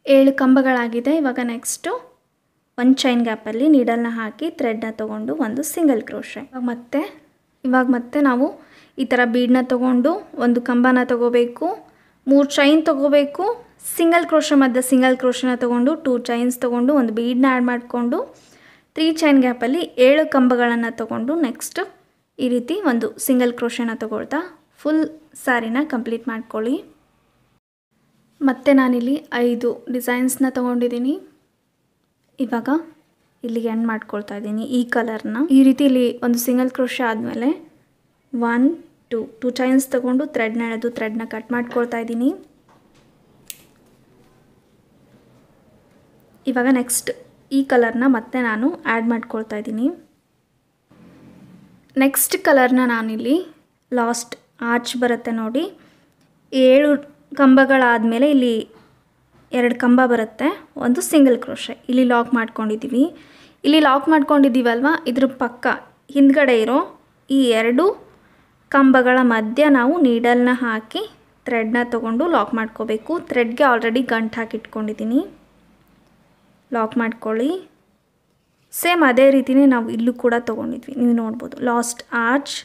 7 ಕಂಬಗಳಾಗಿದೆ. ಇವಾಗ ನೆಕ್ಸ್ಟು 1 ಚೈನ್ ಗ್ಯಾಪಲ್ಲಿ ನೀಡಲ್ನ ಹಾಕಿ ಥ್ರೆಡ್ನ ತೊಗೊಂಡು ಒಂದು ಸಿಂಗಲ್ ಕ್ರೋಶೆ. ಇವಾಗ ಮತ್ತೆ ನಾವು ಈ ಥರ ಬೀಡನ್ನ ತೊಗೊಂಡು ಒಂದು ಕಂಬನ ತೊಗೋಬೇಕು, 3 ಚೈನ್ ತೊಗೋಬೇಕು, ಸಿಂಗಲ್ ಕ್ರೋಶೆ ಮಧ್ಯೆ ಸಿಂಗಲ್ ಕ್ರೋಶನ ತೊಗೊಂಡು 2 ಚೈನ್ಸ್ ತೊಗೊಂಡು ಒಂದು ಬೀಡನ್ನ ಆ್ಯಡ್ ಮಾಡಿಕೊಂಡು 3 ಚೈನ್ ಗ್ಯಾಪಲ್ಲಿ 7 ಕಂಬಗಳನ್ನು ತೊಗೊಂಡು ನೆಕ್ಸ್ಟ್ ಈ ರೀತಿ ಒಂದು ಸಿಂಗಲ್ ಕ್ರೋಶನ ತೊಗೊಳ್ತಾ ಫುಲ್ ಸ್ಯಾರಿನ ಕಂಪ್ಲೀಟ್ ಮಾಡ್ಕೊಳ್ಳಿ. ಮತ್ತು ನಾನಿಲ್ಲಿ 5 ಡಿಸೈನ್ಸ್ನ ತೊಗೊಂಡಿದ್ದೀನಿ. ಇವಾಗ ಇಲ್ಲಿಗೆ ಎಂಡ್ ಮಾಡ್ಕೊಳ್ತಾ ಇದ್ದೀನಿ ಈ ಕಲರ್ನ. ಈ ರೀತಿ ಇಲ್ಲಿ ಒಂದು ಸಿಂಗಲ್ ಕ್ರೋಶೆ ಆದಮೇಲೆ 1 2 ಚೈನ್ಸ್ ತೊಗೊಂಡು ಥ್ರೆಡ್ನ ಎಳೆದು ಥ್ರೆಡ್ನ ಕಟ್ ಮಾಡ್ಕೊಳ್ತಾ ಇದ್ದೀನಿ. ಇವಾಗ ನೆಕ್ಸ್ಟ್ ಈ ಕಲರ್ನ ಮತ್ತೆ ನಾನು ಆ್ಯಡ್ ಮಾಡ್ಕೊಳ್ತಾ ಇದ್ದೀನಿ. ನೆಕ್ಸ್ಟ್ ಕಲರ್ನ ನಾನಿಲ್ಲಿ ಲಾಸ್ಟ್ ಆರ್ಚ್ ಬರುತ್ತೆ ನೋಡಿ, 7 ಕಂಬಗಳಾದಮೇಲೆ ಇಲ್ಲಿ 2 ಕಂಬ ಬರುತ್ತೆ, ಒಂದು ಸಿಂಗಲ್ ಕ್ರೋಶೆ ಇಲ್ಲಿ ಲಾಕ್ ಮಾಡ್ಕೊಂಡಿದ್ದೀವಿ. ಇಲ್ಲಿ ಲಾಕ್ ಮಾಡ್ಕೊಂಡಿದ್ದೀವಲ್ವ, ಇದ್ರ ಪಕ್ಕ ಹಿಂದ್ಗಡೆ ಇರೋ ಈ 2 ಕಂಬಗಳ ಮಧ್ಯ ನಾವು ನೀಡಲ್ನ ಹಾಕಿ ಥ್ರೆಡ್ನ ತೊಗೊಂಡು ಲಾಕ್ ಮಾಡ್ಕೋಬೇಕು. ಥ್ರೆಡ್ಗೆ ಆಲ್ರೆಡಿ ಗಂಟು ಹಾಕಿ ಇಟ್ಕೊಂಡಿದ್ದೀನಿ. ಲಾಕ್ ಮಾಡ್ಕೊಳ್ಳಿ. ಸೇಮ್ ಅದೇ ರೀತಿಯೇ ನಾವು ಇಲ್ಲೂ ಕೂಡ ತೊಗೊಂಡಿದ್ವಿ, ನೀವು ನೋಡ್ಬೋದು. ಲಾಸ್ಟ್ ಆರ್ಚ್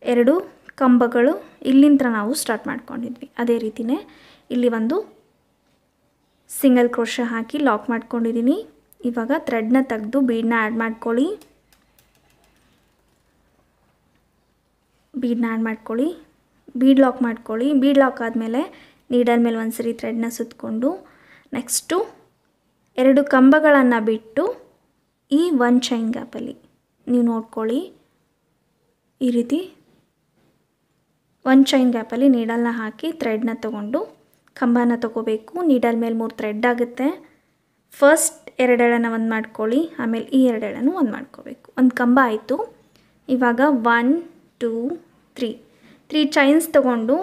2 ಕಂಬಗಳು ಇಲ್ಲಿಂದ ನಾವು ಸ್ಟಾರ್ಟ್ ಮಾಡ್ಕೊಂಡಿದ್ವಿ. ಅದೇ ರೀತಿಯೇ ಇಲ್ಲಿ ಒಂದು ಸಿಂಗಲ್ ಕ್ರೋಶೆ ಹಾಕಿ ಲಾಕ್ ಮಾಡ್ಕೊಂಡಿದ್ದೀನಿ. ಇವಾಗ ಥ್ರೆಡ್ನ ತೆಗೆದು ಬೀಡನ್ನ ಆ್ಯಡ್ ಮಾಡ್ಕೊಳ್ಳಿ. ಬೀಡ್ ಲಾಕ್ ಮಾಡ್ಕೊಳ್ಳಿ. ಬೀಡ್ ಲಾಕ್ ಆದಮೇಲೆ ನೀಡಲ್ ಮೇಲೆ ಒಂದು ಸರಿ ಥ್ರೆಡ್ನ ಸುತ್ತಕೊಂಡು ನೆಕ್ಸ್ಟು 2 ಕಂಬಗಳನ್ನು ಬಿಟ್ಟು ಈ 1 ಚೈನ್ ಗ್ಯಾಪಲ್ಲಿ ನೀವು ನೋಡ್ಕೊಳ್ಳಿ. ಈ ರೀತಿ 1 ಚೈನ್ ಗ್ಯಾಪಲ್ಲಿ ನೀಡಲ್ನ ಹಾಕಿ ಥ್ರೆಡ್ನ ತೊಗೊಂಡು ಕಂಬನ ತೊಗೋಬೇಕು. ನೀಡಲ್ ಮೇಲೆ 3 ಥ್ರೆಡ್ ಆಗುತ್ತೆ. ಫಸ್ಟ್ 2 ಎಳೆನ ಒಂದು ಮಾಡ್ಕೊಳ್ಳಿ, ಆಮೇಲೆ ಈ 2 ಎಳೆನೂ ಒಂದು ಮಾಡ್ಕೋಬೇಕು. ಒಂದು ಕಂಬ ಆಯಿತು. ಇವಾಗ 1 2 3 ಚೈನ್ಸ್ ತೊಗೊಂಡು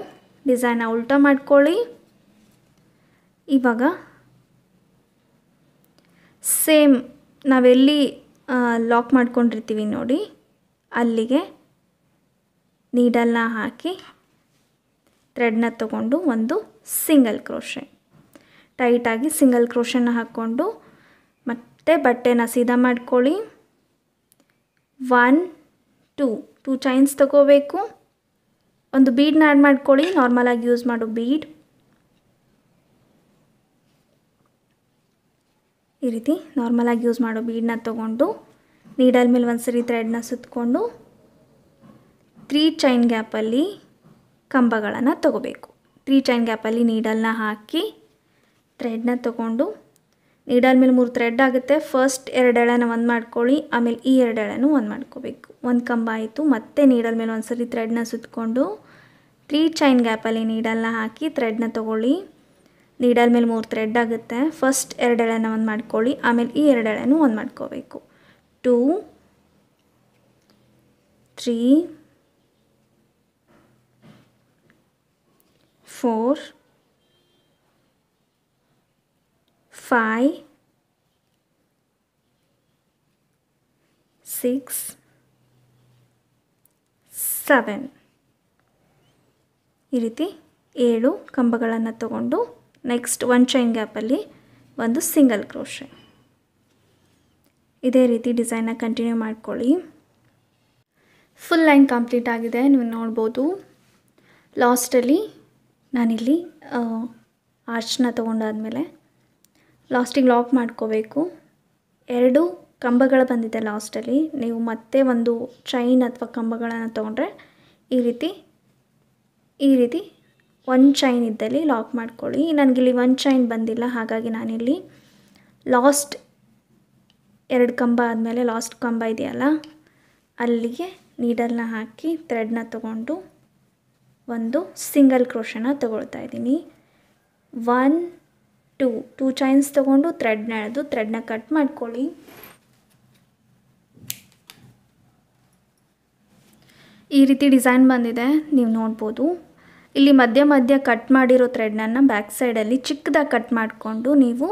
ಡಿಸೈನ್ನ ಉಲ್ಟಾ ಮಾಡ್ಕೊಳ್ಳಿ. ಇವಾಗ ಸೇಮ್ ನಾವೆಲ್ಲಿ ಲಾಕ್ ಮಾಡ್ಕೊಂಡಿರ್ತೀವಿ ನೋಡಿ, ಅಲ್ಲಿಗೆ ನೀಡಲ್ನ ಹಾಕಿ ಥ್ರೆಡ್ನ ತೊಗೊಂಡು ಒಂದು ಸಿಂಗಲ್ ಕ್ರೋಶೆ ಟೈಟಾಗಿ ಸಿಂಗಲ್ ಕ್ರೋಶೆನ ಹಾಕ್ಕೊಂಡು ಮತ್ತೆ ಬಟ್ಟೆನ ಸೀದಾ ಮಾಡ್ಕೊಳ್ಳಿ. 1 2 ಚೈನ್ಸ್ ತಗೋಬೇಕು. ಒಂದು ಬೀಡನ್ನ ಆ್ಯಡ್ ಮಾಡ್ಕೊಳ್ಳಿ, ನಾರ್ಮಲಾಗಿ ಯೂಸ್ ಮಾಡೋ ಬೀಡ್. ಈ ರೀತಿ ನಾರ್ಮಲಾಗಿ ಯೂಸ್ ಮಾಡೋ ಬೀಡನ್ನ ತೊಗೊಂಡು ನೀಡಲ್ ಮೇಲೆ ಒಂದು ಸರಿ ಥ್ರೆಡ್ನ ಸುತ್ತಕೊಂಡು 3 ಚೈನ್ ಗ್ಯಾಪಲ್ಲಿ ಕಂಬಗಳನ್ನು ತಗೋಬೇಕು. 3 ಚೈನ್ ಗ್ಯಾಪಲ್ಲಿ ನೀಡಲ್ನ ಹಾಕಿ ಥ್ರೆಡ್ನ ತೊಗೊಂಡು ನೀಡಲ್ ಮೇಲೆ 3 ಥ್ರೆಡ್ ಆಗುತ್ತೆ. ಫಸ್ಟ್ 2 ಎಳೆನ ಒಂದು ಮಾಡ್ಕೊಳ್ಳಿ, ಆಮೇಲೆ ಈ 2 ಎಳೆನೂ ಒಂದು ಮಾಡ್ಕೋಬೇಕು. ಒಂದು ಕಂಬ ಆಯಿತು. ಮತ್ತೆ ನೀಡಲ್ ಮೇಲೆ ಒಂದು ಸರಿ ಥ್ರೆಡ್ನ ಸುತ್ತಕೊಂಡು 3 ಚೈನ್ ಗ್ಯಾಪಲ್ಲಿ ನೀಡಲ್ನ ಹಾಕಿ ಥ್ರೆಡ್ನ ತೊಗೊಳ್ಳಿ. ನೀಡಲ್ ಮೇಲೆ 3 ಥ್ರೆಡ್ ಆಗುತ್ತೆ. ಫಸ್ಟ್ 2 ಎಳೆನ ಒಂದು ಮಾಡ್ಕೊಳ್ಳಿ, ಆಮೇಲೆ ಈ 2 ಎಳೆನೂ ಒಂದು ಮಾಡ್ಕೋಬೇಕು. 2 3 4 5 6 7 ಈ ರೀತಿ 7 ಕಂಬಗಳನ್ನು ತಗೊಂಡು ನೆಕ್ಸ್ಟ್ 1 ಚೈನ್ ಗ್ಯಾಪಲ್ಲಿ ಒಂದು ಸಿಂಗಲ್ ಕ್ರೋಶೆ. ಇದೇ ರೀತಿ ಡಿಸೈನ್ನ ಕಂಟಿನ್ಯೂ ಮಾಡ್ಕೊಳ್ಳಿ. ಫುಲ್ ಲೈನ್ ಕಂಪ್ಲೀಟ್ ಆಗಿದೆ, ನೀವು ನೋಡ್ಬೋದು. ಲಾಸ್ಟಲ್ಲಿ ನಾನಿಲ್ಲಿ ಆರ್ಚ್ನ ತೊಗೊಂಡಾದ್ಮೇಲೆ ಲಾಸ್ಟಿಗೆ ಲಾಕ್ ಮಾಡ್ಕೋಬೇಕು. 2 ಕಂಬಗಳು ಬಂದಿದೆ ಲಾಸ್ಟಲ್ಲಿ. ನೀವು ಮತ್ತೆ ಒಂದು ಚೈನ್ ಅಥವಾ ಕಂಬಗಳನ್ನು ತೊಗೊಂಡ್ರೆ ಈ ರೀತಿ 1 ಚೈನ್ ಇದ್ದಲ್ಲಿ ಲಾಕ್ ಮಾಡ್ಕೊಳ್ಳಿ. ನನಗಿಲ್ಲಿ 1 ಚೈನ್ ಬಂದಿಲ್ಲ, ಹಾಗಾಗಿ ನಾನಿಲ್ಲಿ ಲಾಸ್ಟ್ 2 ಕಂಬ ಆದಮೇಲೆ ಲಾಸ್ಟ್ ಕಂಬ ಇದೆಯಲ್ಲ ಅಲ್ಲಿಗೆ ನೀಡಲ್ನ ಹಾಕಿ ಥ್ರೆಡ್ನ ತೊಗೊಂಡು ಒಂದು ಸಿಂಗಲ್ ಕ್ರೋಶನ ತೊಗೊಳ್ತಾ ಇದ್ದೀನಿ. 1 2 ಚೈನ್ಸ್ ತೊಗೊಂಡು ಥ್ರೆಡ್ನ ಎಳೆದು ಥ್ರೆಡ್ನ ಕಟ್ ಮಾಡ್ಕೊಳ್ಳಿ. ಈ ರೀತಿ ಡಿಸೈನ್ ಬಂದಿದೆ, ನೀವು ನೋಡ್ಬೋದು. ಇಲ್ಲಿ ಮಧ್ಯ ಕಟ್ ಮಾಡಿರೋ ಥ್ರೆಡ್ನನ್ನು ಬ್ಯಾಕ್ ಸೈಡಲ್ಲಿ ಚಿಕ್ಕದಾಗಿ ಕಟ್ ಮಾಡಿಕೊಂಡು ನೀವು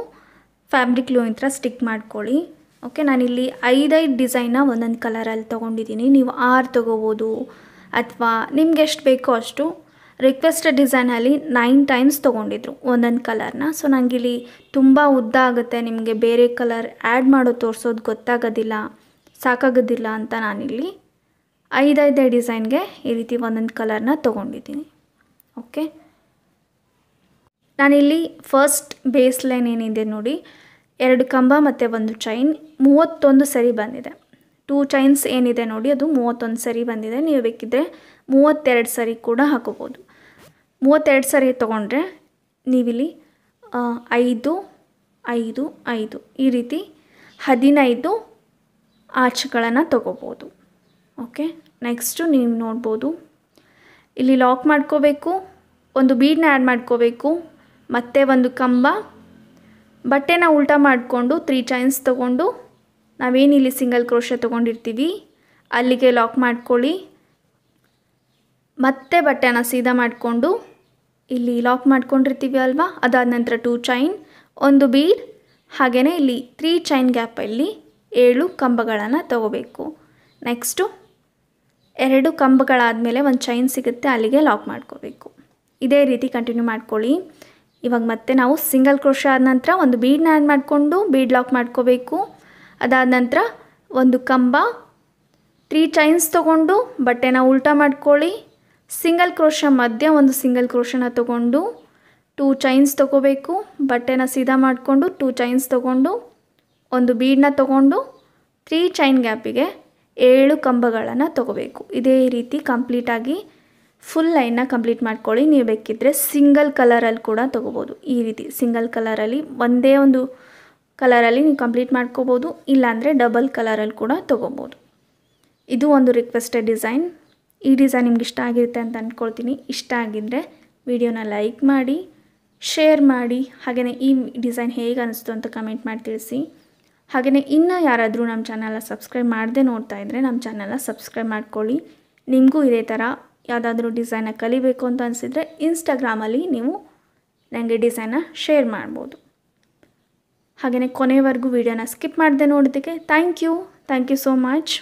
ಫ್ಯಾಬ್ರಿಕ್ ಗ್ಲೂ ಇಂದ ಸ್ಟಿಕ್ ಮಾಡ್ಕೊಳ್ಳಿ. ಓಕೆ, ನಾನಿಲ್ಲಿ 5 ಡಿಸೈನ್ನ ಒಂದೊಂದು ಕಲರಲ್ಲಿ ತೊಗೊಂಡಿದ್ದೀನಿ. ನೀವು 6 ತೊಗೋಬೋದು ಅಥವಾ ನಿಮ್ಗೆ ಎಷ್ಟು ಬೇಕೋ ಅಷ್ಟು. ರಿಕ್ವೆಸ್ಟೆಡ್ ಡಿಸೈನಲ್ಲಿ 9 ಟೈಮ್ಸ್ ತೊಗೊಂಡಿದ್ರು ಒಂದೊಂದು ಕಲರ್ನ. ಸೊ ನನಗಿಲ್ಲಿ ತುಂಬ ಉದ್ದ ಆಗುತ್ತೆ, ನಿಮಗೆ ಬೇರೆ ಕಲರ್ ಆ್ಯಡ್ ಮಾಡೋದು ತೋರಿಸೋದು ಗೊತ್ತಾಗೋದಿಲ್ಲ, ಸಾಕಾಗೋದಿಲ್ಲ ಅಂತ ನಾನಿಲ್ಲಿ 5 ಡಿಸೈನ್ಗೆ ಈ ರೀತಿ ಒಂದೊಂದು ಕಲರ್ನ ತೊಗೊಂಡಿದ್ದೀನಿ. ಓಕೆ, ನಾನಿಲ್ಲಿ ಫಸ್ಟ್ ಬೇಸ್ ಲೈನ್ ಏನಿದೆ ನೋಡಿ, 2 ಕಂಬ ಮತ್ತು 1 ಚೈನ್ 31 ಸರಿ ಬಂದಿದೆ. 2 ಚೈನ್ಸ್ ಏನಿದೆ ನೋಡಿ ಅದು 31 ಸರಿ ಬಂದಿದೆ. ನೀವು ಬೇಕಿದ್ದರೆ 32 ಸರಿ ಕೂಡ ಹಾಕೋಬೋದು. 32 ಸರಿ ತೊಗೊಂಡ್ರೆ ನೀವಿಲ್ಲಿ 5 5 5 ಈ ರೀತಿ 15 ಆರ್ಚ್ಗಳನ್ನು ತೊಗೋಬೋದು. ಓಕೆ, ನೆಕ್ಸ್ಟು ನೀವು ನೋಡ್ಬೋದು, ಇಲ್ಲಿ ಲಾಕ್ ಮಾಡ್ಕೋಬೇಕು, ಒಂದು ಬೀಡನ್ನ ಆ್ಯಡ್ ಮಾಡ್ಕೋಬೇಕು, ಮತ್ತು ಒಂದು ಕಂಬ, ಬಟ್ಟೆನ ಉಲ್ಟಾ ಮಾಡಿಕೊಂಡು 3 ಚೈನ್ಸ್ ತೊಗೊಂಡು ನಾವೇನಿಲ್ಲಿ ಸಿಂಗಲ್ ಕ್ರೋಶೆ ತೊಗೊಂಡಿರ್ತೀವಿ ಅಲ್ಲಿಗೆ ಲಾಕ್ ಮಾಡ್ಕೊಳ್ಳಿ. ಮತ್ತೆ ಬಟ್ಟೆನ ಸೀದಾ ಮಾಡಿಕೊಂಡು ಇಲ್ಲಿ ಲಾಕ್ ಮಾಡ್ಕೊಂಡಿರ್ತೀವಿ ಅಲ್ವಾ, ಅದಾದ ನಂತರ 2 ಚೈನ್, ಒಂದು ಬೀಡ್, ಹಾಗೆಯೇ ಇಲ್ಲಿ 3 ಚೈನ್ ಗ್ಯಾಪಲ್ಲಿ 7 ಕಂಬಗಳನ್ನು ತಗೋಬೇಕು. ನೆಕ್ಸ್ಟು 2 ಕಂಬಗಳಾದಮೇಲೆ ಒಂದು ಚೈನ್ ಸಿಗುತ್ತೆ, ಅಲ್ಲಿಗೆ ಲಾಕ್ ಮಾಡ್ಕೋಬೇಕು. ಇದೇ ರೀತಿ ಕಂಟಿನ್ಯೂ ಮಾಡ್ಕೊಳ್ಳಿ. ಇವಾಗ ಮತ್ತೆ ನಾವು ಸಿಂಗಲ್ ಕ್ರೋಶೆ ಆದ ನಂತರ ಒಂದು ಬೀಡನ್ನ ಆ್ಯಡ್ ಮಾಡಿಕೊಂಡು ಬೀಡ್ ಲಾಕ್ ಮಾಡ್ಕೋಬೇಕು. ಅದಾದ ನಂತರ ಒಂದು ಕಂಬ, 3 ಚೈನ್ಸ್ ತೊಗೊಂಡು ಬಟ್ಟೆನ ಉಲ್ಟಾ ಮಾಡ್ಕೊಳ್ಳಿ. ಸಿಂಗಲ್ ಕ್ರೋಶೆ ಮಧ್ಯ ಒಂದು ಸಿಂಗಲ್ ಕ್ರೋಶೆನ ತೊಗೊಂಡು 2 ಚೈನ್ಸ್ ತೊಗೋಬೇಕು. ಬಟ್ಟೆನ ಸೀದಾ ಮಾಡಿಕೊಂಡು 2 ಚೈನ್ಸ್ ತೊಗೊಂಡು ಒಂದು ಬೀಡನ್ನ ತೊಗೊಂಡು 3 ಚೈನ್ ಗ್ಯಾಪಿಗೆ 7 ಕಂಬಗಳನ್ನು ತೊಗೋಬೇಕು. ಇದೇ ರೀತಿ ಕಂಪ್ಲೀಟಾಗಿ ಫುಲ್ ಲೈನ್ನ ಕಂಪ್ಲೀಟ್ ಮಾಡ್ಕೊಳ್ಳಿ. ನೀವು ಬೇಕಿದ್ದರೆ ಸಿಂಗಲ್ ಕಲರಲ್ಲಿ ಕೂಡ ತೊಗೋಬೋದು. ಈ ರೀತಿ ಸಿಂಗಲ್ ಕಲರಲ್ಲಿ ಒಂದೇ ಒಂದು ಕಲರಲ್ಲಿ ನೀವು ಕಂಪ್ಲೀಟ್ ಮಾಡ್ಕೋಬೋದು, ಇಲ್ಲಾಂದರೆ ಡಬಲ್ ಕಲರಲ್ಲಿ ಕೂಡ ತೊಗೋಬೋದು. ಇದು ಒಂದು ರಿಕ್ವೆಸ್ಟೆಡ್ ಡಿಸೈನ್. ಈ ಡಿಸೈನ್ ನಿಮ್ಗೆ ಇಷ್ಟ ಆಗಿರುತ್ತೆ ಅಂತ ಅಂದ್ಕೊಳ್ತೀನಿ. ಇಷ್ಟ ಆಗಿದ್ದರೆ ವಿಡಿಯೋನ ಲೈಕ್ ಮಾಡಿ, ಶೇರ್ ಮಾಡಿ, ಹಾಗೆಯೇ ಈ ಡಿಸೈನ್ ಹೇಗೆ ಅನಿಸ್ತು ಅಂತ ಕಮೆಂಟ್ ಮಾಡಿ ತಿಳಿಸಿ. ಹಾಗೆಯೇ ಇನ್ನೂ ಯಾರಾದರೂ ನಮ್ಮ ಚಾನಲ್ನ ಸಬ್ಸ್ಕ್ರೈಬ್ ಮಾಡದೆ ನೋಡ್ತಾ ಇದ್ದರೆ ನಮ್ಮ ಚಾನಲ್ನ ಸಬ್ಸ್ಕ್ರೈಬ್ ಮಾಡ್ಕೊಳ್ಳಿ. ನಿಮಗೂ ಇದೇ ಥರ ಯಾವುದಾದ್ರೂ ಡಿಸೈನ್ನ ಕಲಿಬೇಕು ಅಂತ ಅನಿಸಿದರೆ ಇನ್ಸ್ಟಾಗ್ರಾಮಲ್ಲಿ ನೀವು ನನಗೆ ಡಿಸೈನ್ನ ಶೇರ್ ಮಾಡ್ಬೋದು. ಹಾಗೆಯೇ ಕೊನೆವರೆಗೂ ವಿಡಿಯೋನ ಸ್ಕಿಪ್ ಮಾಡದೆ ನೋಡೋದಕ್ಕೆ ಥ್ಯಾಂಕ್ ಯು ಸೋ ಮಚ್.